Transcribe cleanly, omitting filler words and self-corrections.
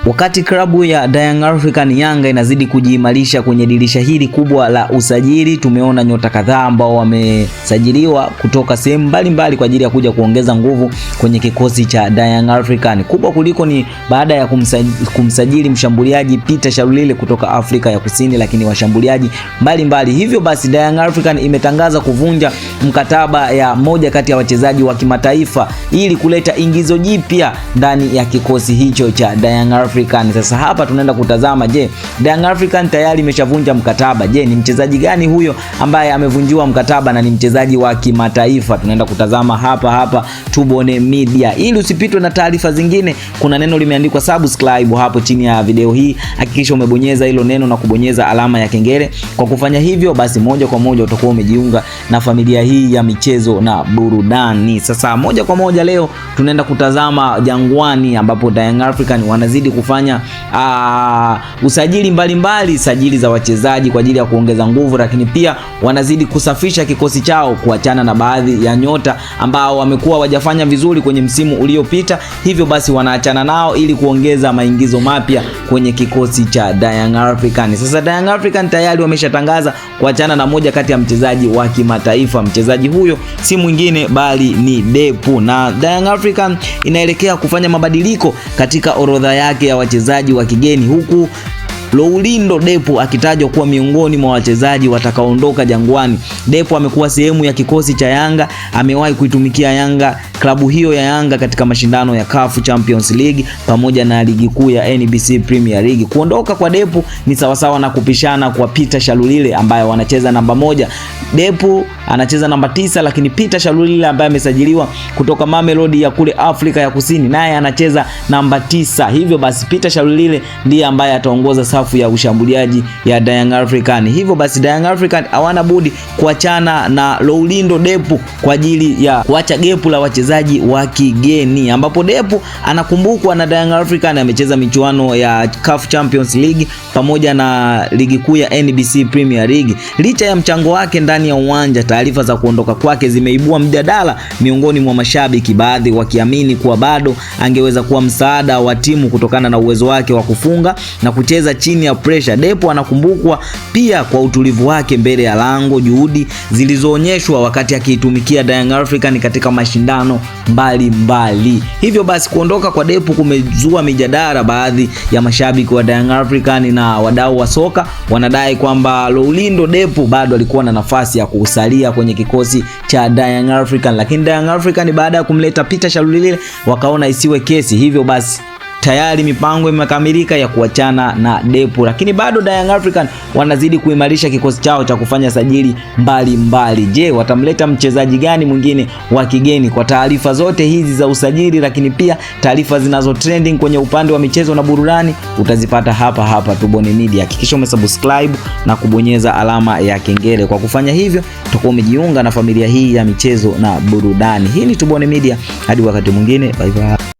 Wakati klabu ya Young African Yanga inazidi kujiimarisha kwenye dirisha hili kubwa la usajili, tumeona nyota kadhaa ambao wamesajiliwa kutoka sehemu mbalimbali kwa ajili ya kuja kuongeza nguvu kwenye kikosi cha Young African. Kubwa kuliko ni baada ya kumsajili mshambuliaji Peter Shalulile kutoka Afrika ya Kusini, lakini washambuliaji mbalimbali. Hivyo basi Young African imetangaza kuvunja mkataba ya moja kati ya wachezaji wa kimataifa ili kuleta ingizo jipya ndani ya kikosi hicho cha Young African. Sasa hapa tunaenda kutazama, je, Young African tayari imeshavunja mkataba? Je, ni mchezaji gani huyo ambaye amevunjiwa mkataba na ni mchezaji wa kimataifa? Tunaenda kutazama hapa Tubone Media. Ili usipitwe na taarifa zingine, kuna neno limeandikwa subscribe hapo chini ya video hii. Hakikisha umebonyeza hilo neno na kubonyeza alama ya kengele. Kwa kufanya hivyo, basi moja kwa moja utakuwa umejiunga na familia hii ya michezo na burudani. Sasa moja kwa moja leo tunaenda kutazama Jangwani, ambapo Young African wanazidi kufanya usajili mbalimbali, sajili za wachezaji kwa ajili ya kuongeza nguvu, lakini pia wanazidi kusafisha kikosi chao, kuachana na baadhi ya nyota ambao wamekuwa wajafanya vizuri kwenye msimu uliopita. Hivyo basi wanaachana nao ili kuongeza maingizo mapya kwenye kikosi cha Young African. Sasa Young African tayari wameshatangaza kuachana na moja kati ya mchezaji wa kimataifa. Mchezaji huyo si mwingine bali ni Depu, na Young African inaelekea kufanya mabadiliko katika orodha yake ya wachezaji wa kigeni, huku Loulindo Depu akitajwa kuwa miongoni mwa wachezaji watakaoondoka Jangwani. Depu amekuwa sehemu ya kikosi cha Yanga, amewahi kuitumikia Yanga, klabu hiyo ya Yanga katika mashindano ya CAF Champions League pamoja na ligi kuu ya NBC Premier League. Kuondoka kwa Depu ni sawasawa na kupishana kwa Peter Shalulile ambaye wanacheza namba 1. Depu anacheza namba 9, lakini Peter Shalulile ambaye amesajiliwa kutoka Mamelodi ya kule Afrika ya Kusini naye anacheza namba 9. Hivyo basi Peter Shalulile ndiye ambaye ataongoza safu ya ushambuliaji ya Young African. Hivyo basi Young African hawana budi kuachana na Loulindo Depu kwa ajili ya kuacha gepu la wachezaji wa kigeni, ambapo Depu anakumbukwa na Young African amecheza michuano ya CAF Champions League pamoja na ligi kuu ya NBC Premier League. Licha ya mchango wake ndani ya uwanja, taarifa za kuondoka kwake zimeibua mjadala miongoni mwa mashabiki, baadhi wakiamini kuwa bado angeweza kuwa msaada wa timu kutokana na uwezo wake wa kufunga na kucheza chini ya pressure. Depu anakumbukwa pia kwa utulivu wake mbele ya lango, juhudi zilizoonyeshwa wakati akiitumikia Young African katika mashindano mbalimbali. Hivyo basi kuondoka kwa Depu kumezua mijadala. Baadhi ya mashabiki wa Young African na wadau wa soka wanadai kwamba Loulindo Depu bado alikuwa na nafasi ya kusalia kwenye kikosi cha Young African, lakini Young African baada ya kumleta Peter Shalulile wakaona isiwe kesi. Hivyo basi tayari mipango imekamilika ya kuachana na Depu, lakini bado Young African wanazidi kuimarisha kikosi chao cha kufanya sajili mbalimbali. Je, watamleta mchezaji gani mwingine wa kigeni? Kwa taarifa zote hizi za usajili, lakini pia taarifa zinazo trending kwenye upande wa michezo na burudani, utazipata hapa Tubone Media. Hakikisha umesubscribe na kubonyeza alama ya kengele. Kwa kufanya hivyo utakuwa umejiunga na familia hii ya michezo na burudani. Hii ni Tubone Media, hadi wakati mwingine, bye bye.